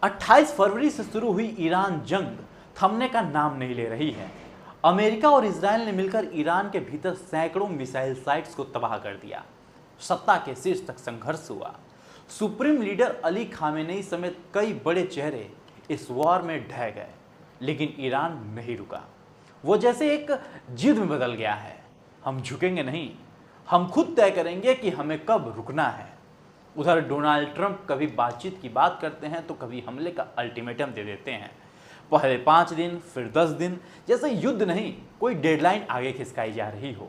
28 फरवरी से शुरू हुई ईरान जंग थमने का नाम नहीं ले रही है। अमेरिका और इजराइल ने मिलकर ईरान के भीतर सैकड़ों मिसाइल साइट्स को तबाह कर दिया। सत्ता के शीर्ष तक संघर्ष हुआ। सुप्रीम लीडर अली खामेनेई समेत कई बड़े चेहरे इस वॉर में ढह गए, लेकिन ईरान नहीं रुका। वो जैसे एक जिद में बदल गया है। हम झुकेंगे नहीं, हम खुद तय करेंगे कि हमें कब रुकना है। उधर डोनाल्ड ट्रंप कभी बातचीत की बात करते हैं तो कभी हमले का अल्टीमेटम दे देते हैं। पहले 5 दिन, फिर 10 दिन, जैसे युद्ध नहीं, कोई डेडलाइन आगे खिसकाई जा रही हो।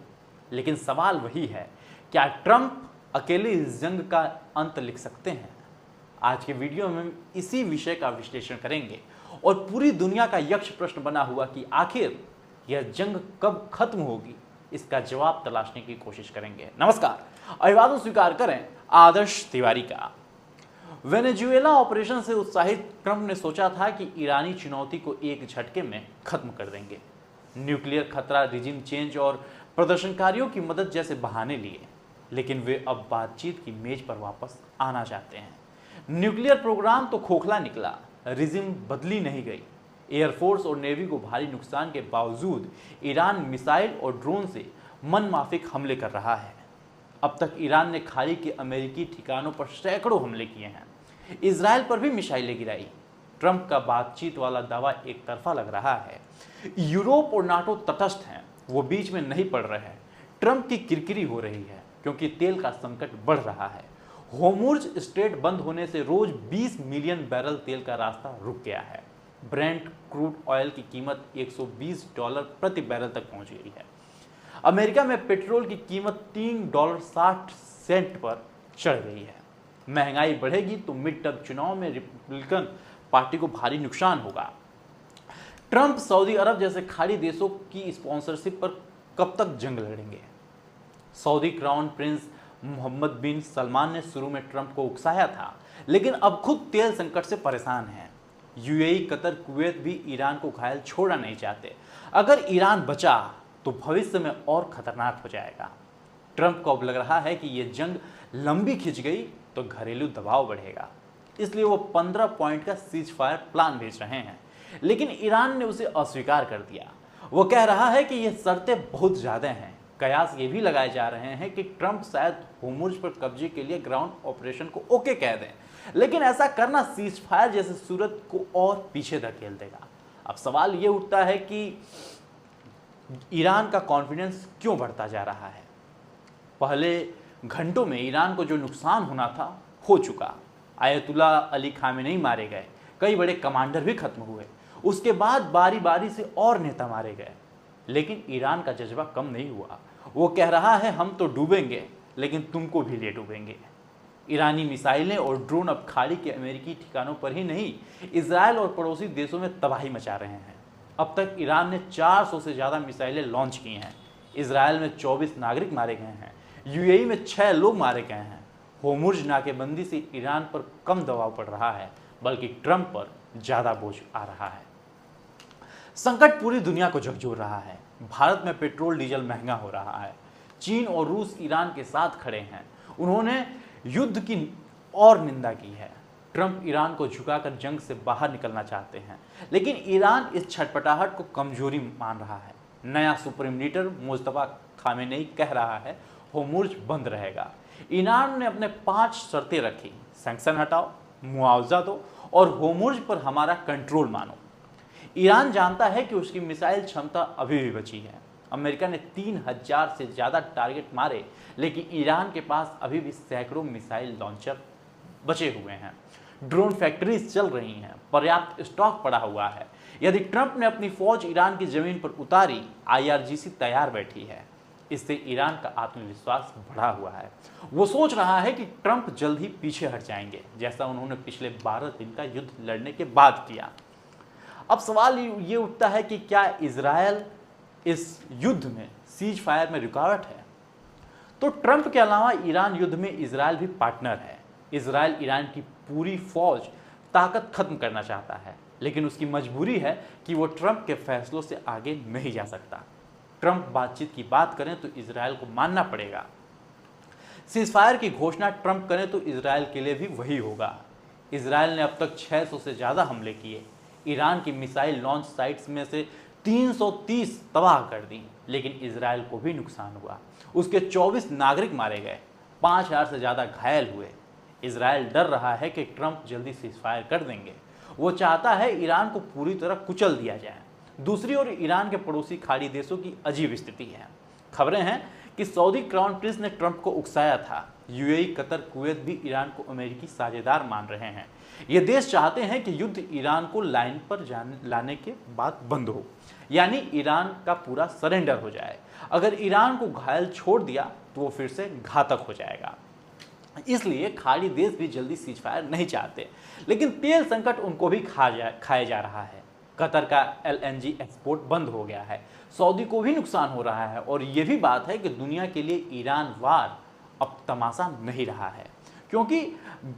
लेकिन सवाल वही है, क्या ट्रंप अकेले इस जंग का अंत लिख सकते हैं? आज के वीडियो में हम इसी विषय का विश्लेषण करेंगे और पूरी दुनिया का यक्ष प्रश्न बना हुआ कि आखिर यह जंग कब खत्म होगी, इसका जवाब तलाशने की कोशिश करेंगे। नमस्कार, अभिवादन स्वीकार करें आदर्श तिवारी का। वेनेजुएला ऑपरेशन से उत्साहित ट्रंप ने सोचा था कि ईरानी चुनौती को एक झटके में खत्म कर देंगे। न्यूक्लियर खतरा, रिजिम चेंज और प्रदर्शनकारियों की मदद जैसे बहाने लिए, लेकिन वे अब बातचीत की मेज पर वापस आना चाहते हैं। न्यूक्लियर प्रोग्राम तो खोखला निकला, रिजिम बदली नहीं गई। एयरफोर्स और नेवी को भारी नुकसान के बावजूद ईरान मिसाइल और ड्रोन से मनमाफिक हमले कर रहा है। अब तक ईरान ने खाड़ी के अमेरिकी ठिकानों पर सैकड़ों हमले किए हैं। इजराइल पर भी मिसाइलें गिराई। ट्रंप का बातचीत वाला दावा एक तरफा लग रहा है। यूरोप और नाटो तटस्थ हैं, वो बीच में नहीं पड़ रहे हैं। ट्रंप की किरकिरी हो रही है क्योंकि तेल का संकट बढ़ रहा है। होर्मुज़ स्ट्रेट बंद होने से रोज 20 मिलियन बैरल तेल का रास्ता रुक गया है। ब्रेंट क्रूड ऑयल की कीमत $120 प्रति बैरल तक पहुंच गई है। अमेरिका में पेट्रोल की कीमत $3.60 पर चढ़ गई है। महंगाई बढ़ेगी तो मिड टर्म चुनाव में रिपब्लिकन पार्टी को भारी नुकसान होगा। ट्रंप सऊदी अरब जैसे खाड़ी देशों की स्पॉन्सरशिप पर कब तक जंग लड़ेंगे? सऊदी क्राउन प्रिंस मोहम्मद बिन सलमान ने शुरू में ट्रंप को उकसाया था, लेकिन अब खुद तेल संकट से परेशान हैं। यूएई, कतर, कुवैत भी ईरान को घायल छोड़ना नहीं चाहते। अगर ईरान बचा तो भविष्य में और खतरनाक हो जाएगा। ट्रंप को अब लग रहा है कि यह जंग लंबी खिंच गई तो घरेलू दबाव बढ़ेगा, इसलिए वो 15 पॉइंट का सीज फायर प्लान भेज रहे हैं। लेकिन ईरान ने उसे अस्वीकार कर दिया। वो कह रहा है कि ये शर्तें बहुत ज़्यादा हैं। कयास ये भी लगाए जा रहे हैं कि ट्रंप शायद होर्मुज़ पर कब्जे के लिए ग्राउंड ऑपरेशन को ओके कह दें, लेकिन ऐसा करना सीज फायर जैसे सूरत को और पीछे धकेल देगा। अब सवाल ये उठता है कि ईरान का कॉन्फिडेंस क्यों बढ़ता जा रहा है? पहले घंटों में ईरान को जो नुकसान होना था हो चुका। आयतुल्ला अली खामेनेई मारे गए, कई बड़े कमांडर भी खत्म हुए। उसके बाद बारी बारी से और नेता मारे गए, लेकिन ईरान का जज्बा कम नहीं हुआ। वो कह रहा है हम तो डूबेंगे, लेकिन तुमको भी ले डूबेंगे। ईरानी मिसाइलें और ड्रोन अब खाड़ी के अमेरिकी ठिकानों पर ही नहीं, इजराइल और पड़ोसी देशों में तबाही मचा रहे हैं। अब तक ईरान ने 400 से ज़्यादा मिसाइलें लॉन्च की हैं। इजराइल में 24 नागरिक मारे गए हैं। यूएई में 6 लोग मारे गए हैं। होर्मुज़ नाकेबंदी से ईरान पर कम दबाव पड़ रहा है, बल्कि ट्रंप पर ज़्यादा बोझ आ रहा है। संकट पूरी दुनिया को झकझोर रहा है। भारत में पेट्रोल डीजल महंगा हो रहा है। चीन और रूस ईरान के साथ खड़े हैं। उन्होंने युद्ध की और निंदा की है। ट्रंप ईरान को झुकाकर जंग से बाहर निकलना चाहते हैं, लेकिन ईरान इस छटपटाहट को कमजोरी मान रहा है। नया सुप्रीम लीडर मुस्तफा खामेनेई कह रहा है होर्मुज़ बंद रहेगा। ईरान ने अपने 5 शर्तें रखी: सैंक्शन हटाओ, मुआवजा दो और होर्मुज़ पर हमारा कंट्रोल मानो। ईरान जानता है कि उसकी मिसाइल क्षमता अभी भी बची है। अमेरिका ने 3000 से ज़्यादा टारगेट मारे, लेकिन ईरान के पास अभी भी सैकड़ों मिसाइल लॉन्चर बचे हुए हैं। ड्रोन फैक्ट्रीज चल रही हैं, पर्याप्त स्टॉक पड़ा हुआ है। यदि ट्रंप ने अपनी फौज ईरान की जमीन पर उतारी, IRGC तैयार बैठी है। इससे ईरान का आत्मविश्वास बढ़ा हुआ है। वो सोच रहा है कि ट्रंप जल्द ही पीछे हट जाएंगे, जैसा उन्होंने पिछले 12 दिन का युद्ध लड़ने के बाद किया। अब सवाल ये उठता है कि क्या इजराइल इस युद्ध में, सीज फायर में रुकावट है? तो ट्रंप के अलावा ईरान युद्ध में इजराइल भी पार्टनर है। इजराइल ईरान की पूरी फौज ताकत खत्म करना चाहता है, लेकिन उसकी मजबूरी है कि वो ट्रंप के फैसलों से आगे नहीं जा सकता। ट्रंप बातचीत की बात करें तो इजराइल को मानना पड़ेगा। सीजफायर की घोषणा ट्रंप करें तो इजराइल के लिए भी वही होगा। इसराइल ने अब तक 600 से ज़्यादा हमले किए। ईरान की मिसाइल लॉन्च साइट्स में से 330 तबाह कर दी, लेकिन इसराइल को भी नुकसान हुआ। उसके 24 नागरिक मारे गए, 5000 से ज़्यादा घायल हुए। इसराइल डर रहा है कि ट्रंप जल्दी सीज़फायर कर देंगे। वो चाहता है ईरान को पूरी तरह कुचल दिया जाए। दूसरी ओर ईरान के पड़ोसी खाड़ी देशों की अजीब स्थिति है। खबरें हैं कि सऊदी क्राउन प्रिंस ने ट्रंप को उकसाया था। यूएई, कतर, कुवैत भी ईरान को अमेरिकी साझेदार मान रहे हैं। ये देश चाहते हैं कि युद्ध ईरान को लाइन पर लाने के बाद बंद हो, यानी ईरान का पूरा सरेंडर हो जाए। अगर ईरान को घायल छोड़ दिया तो वो फिर से घातक हो जाएगा। इसलिए खाड़ी देश भी जल्दी सीजफायर नहीं चाहते, लेकिन तेल संकट उनको भी खाया जा रहा है। कतर का एलएनजी एक्सपोर्ट बंद हो गया है, सऊदी को भी नुकसान हो रहा है। और ये भी बात है कि दुनिया के लिए ईरान वार अब तमाशा नहीं रहा है, क्योंकि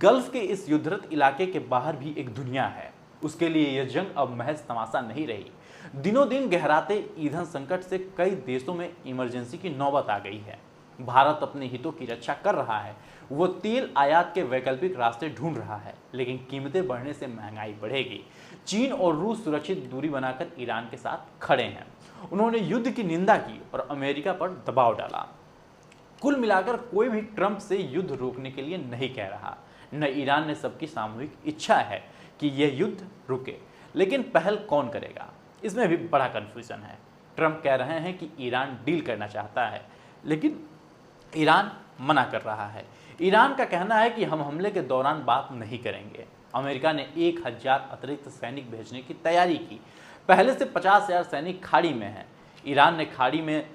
गल्फ के इस युद्धरत इलाके के बाहर भी एक दुनिया है। उसके लिए यह जंग अब महज तमाशा नहीं रही। दिनों दिन गहराते ईंधन संकट से कई देशों में इमरजेंसी की नौबत आ गई है। भारत अपने हितों की रक्षा कर रहा है। वो तेल आयात के वैकल्पिक रास्ते ढूंढ रहा है, लेकिन कीमतें बढ़ने से महंगाई बढ़ेगी। चीन और रूस सुरक्षित दूरी बनाकर ईरान के साथ खड़े हैं। उन्होंने युद्ध की निंदा की और अमेरिका पर दबाव डाला। कुल मिलाकर कोई भी ट्रंप से युद्ध रोकने के लिए नहीं कह रहा। न ईरान ने सबकी सामूहिक इच्छा है कि यह युद्ध रुके, लेकिन पहल कौन करेगा, इसमें भी बड़ा कन्फ्यूजन है। ट्रंप कह रहे हैं कि ईरान डील करना चाहता है, लेकिन ईरान मना कर रहा है। ईरान का कहना है कि हम हमले के दौरान बात नहीं करेंगे। अमेरिका ने 1000 अतिरिक्त सैनिक भेजने की तैयारी की। पहले से 50,000 सैनिक खाड़ी में हैं। ईरान ने खाड़ी में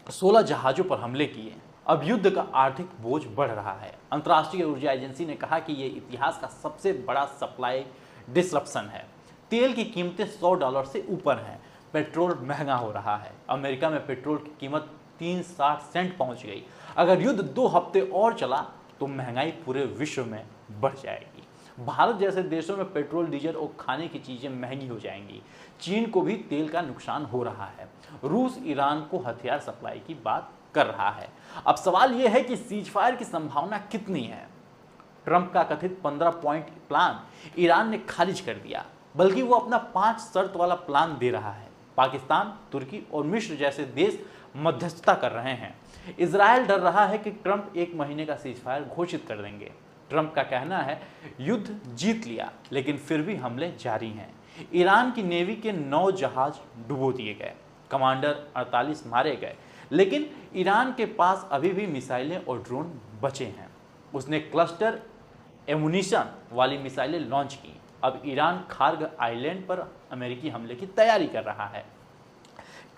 16 जहाज़ों पर हमले किए। अब युद्ध का आर्थिक बोझ बढ़ रहा है। अंतर्राष्ट्रीय ऊर्जा एजेंसी ने कहा कि यह इतिहास का सबसे बड़ा सप्लाई डिसरप्शन है। तेल की कीमतें $100 से ऊपर हैं। पेट्रोल महंगा हो रहा है। अमेरिका में पेट्रोल की कीमत 3.60 सेंट पहुंच गई। अगर युद्ध 2 हफ्ते और चला तो महंगाई पूरे विश्व में बढ़ जाएगी। भारत जैसे देशों में पेट्रोल, डीजल और खाने की चीज़ें महंगी हो जाएंगी। चीन को भी तेल का नुकसान हो रहा है। रूस ईरान को हथियार सप्लाई की बात कर रहा है। अब सवाल यह है कि सीजफायर की संभावना कितनी है। ट्रंप का कथित 15 पॉइंट प्लान ईरान ने खारिज कर दिया, बल्कि वो अपना 5 शर्त वाला प्लान दे रहा है। पाकिस्तान, तुर्की और मिस्र जैसे देश मध्यस्थता कर रहे हैं। इजराइल डर रहा है कि ट्रंप 1 महीने का सीजफायर घोषित कर देंगे। ट्रंप का कहना है युद्ध जीत लिया, लेकिन फिर भी हमले जारी हैं। ईरान की नेवी के 9 जहाज डुबो दिए गए, कमांडर 48 मारे गए, लेकिन ईरान के पास अभी भी मिसाइलें और ड्रोन बचे हैं। उसने क्लस्टर एमुनिशन वाली मिसाइलें लॉन्च की। अब ईरान खार्ग आइलैंड पर अमेरिकी हमले की तैयारी कर रहा है,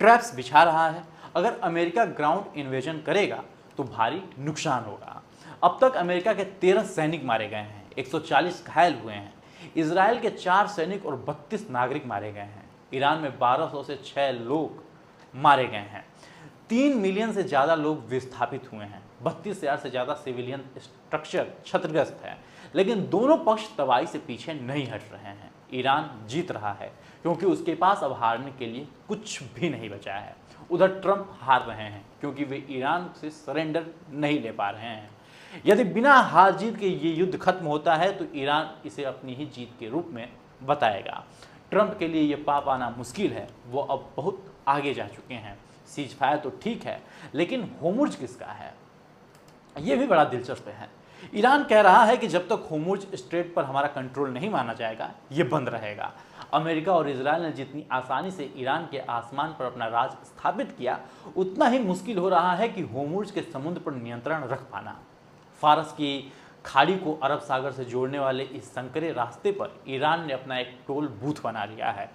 ट्रैप्स बिछा रहा है। अगर अमेरिका ग्राउंड इन्वेजन करेगा तो भारी नुकसान होगा। अब तक अमेरिका के 13 सैनिक मारे गए हैं, 140 घायल हुए हैं। इजराइल के 4 सैनिक और 32 नागरिक मारे गए हैं। ईरान में 1200 से 6 लोग मारे गए हैं। 3 मिलियन से ज़्यादा लोग विस्थापित हुए हैं। 32,000 से ज़्यादा सिविलियन स्ट्रक्चर क्षतिग्रस्त है। लेकिन दोनों पक्ष तबाही से पीछे नहीं हट रहे हैं। ईरान जीत रहा है क्योंकि उसके पास अब हारने के लिए कुछ भी नहीं बचा है। उधर ट्रंप हार रहे हैं क्योंकि वे ईरान से सरेंडर नहीं ले पा रहे हैं। यदि बिना हार जीत के ये युद्ध खत्म होता है तो ईरान इसे अपनी ही जीत के रूप में बताएगा। ट्रंप के लिए ये पाप आना मुश्किल है। वो अब बहुत आगे जा चुके हैं। सीजफायर तो ठीक है, लेकिन होर्मुज़ किसका है, ये भी बड़ा दिलचस्प है। ईरान कह रहा है कि जब तक होर्मुज़ स्ट्रेट पर हमारा कंट्रोल नहीं माना जाएगा, ये बंद रहेगा। अमेरिका और इजराइल ने जितनी आसानी से ईरान के आसमान पर अपना राज स्थापित किया, उतना ही मुश्किल हो रहा है कि होर्मुज़ के समुद्र पर नियंत्रण रख पाना। फारस की खाड़ी को अरब सागर से जोड़ने वाले इस संकरे रास्ते पर ईरान ने अपना एक टोल बूथ बना लिया है।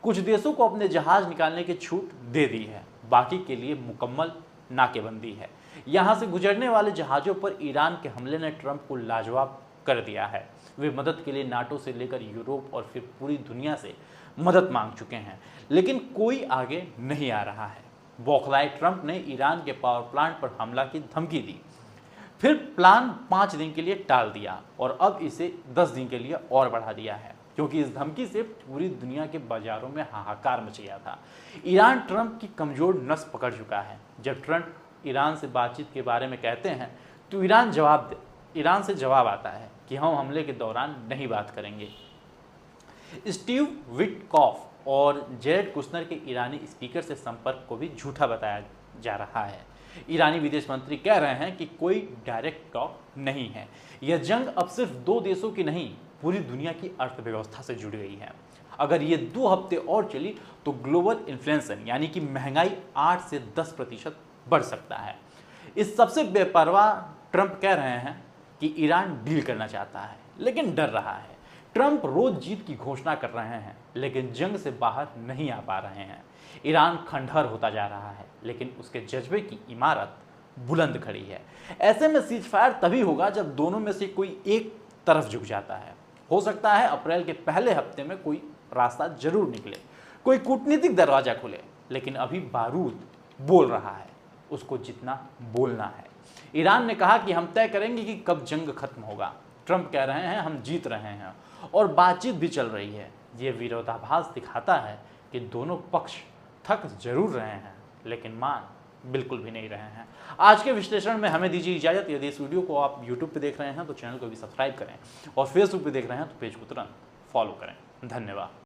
कुछ देशों को अपने जहाज निकालने की छूट दे दी है, बाकी के लिए मुकम्मल नाकेबंदी है। यहाँ से गुजरने वाले जहाज़ों पर ईरान के हमले ने ट्रंप को लाजवाब कर दिया है। वे मदद के लिए नाटो से लेकर यूरोप और फिर पूरी दुनिया से मदद मांग चुके हैं, लेकिन कोई आगे नहीं आ रहा है। बौखलाए ट्रंप ने ईरान के पावर प्लांट पर हमला की धमकी दी, फिर प्लान 5 दिन के लिए टाल दिया और अब इसे 10 दिन के लिए और बढ़ा दिया है, क्योंकि इस धमकी से पूरी दुनिया के बाजारों में हाहाकार मच गया था। ईरान ट्रंप की कमज़ोर नस पकड़ चुका है। जब ट्रंप ईरान से बातचीत के बारे में कहते हैं तो ईरान से जवाब आता है, कि हम हमले के दौरान नहीं बात करेंगे। स्टीव विटकॉफ और जेरेड कुशनर के ईरानी स्पीकर से संपर्क को भी झूठा बताया जा रहा है। ईरानी विदेश मंत्री कह रहे हैं कि कोई डायरेक्ट टॉक नहीं है। यह जंग अब सिर्फ 2 देशों की नहीं, पूरी दुनिया की अर्थव्यवस्था से जुड़ी गई है। अगर ये 2 हफ्ते और चली तो ग्लोबल इन्फ्लेशन यानी कि महंगाई 8 से 10% बढ़ सकता है। इस सबसे बेपरवाह ट्रंप कह रहे हैं कि ईरान डील करना चाहता है लेकिन डर रहा है। ट्रंप रोज जीत की घोषणा कर रहे हैं लेकिन जंग से बाहर नहीं आ पा रहे हैं। ईरान खंडहर होता जा रहा है लेकिन उसके जज्बे की इमारत बुलंद खड़ी है। ऐसे में सीज फायर तभी होगा जब दोनों में से कोई एक तरफ झुक जाता है। हो सकता है अप्रैल के पहले हफ्ते में कोई रास्ता जरूर निकले, कोई कूटनीतिक दरवाजा खुले, लेकिन अभी बारूद बोल रहा है, उसको जितना बोलना है। ईरान ने कहा कि हम तय करेंगे कि कब जंग खत्म होगा। ट्रंप कह रहे हैं हम जीत रहे हैं और बातचीत भी चल रही है। ये विरोधाभास दिखाता है कि दोनों पक्ष थक जरूर रहे हैं लेकिन मान बिल्कुल भी नहीं रहे हैं। आज के विश्लेषण में हमें दीजिए इजाजत। यदि इस वीडियो को आप YouTube पे देख रहे हैं तो चैनल को भी सब्सक्राइब करें और Facebook पे देख रहे हैं तो पेज को तुरंत फॉलो करें। धन्यवाद।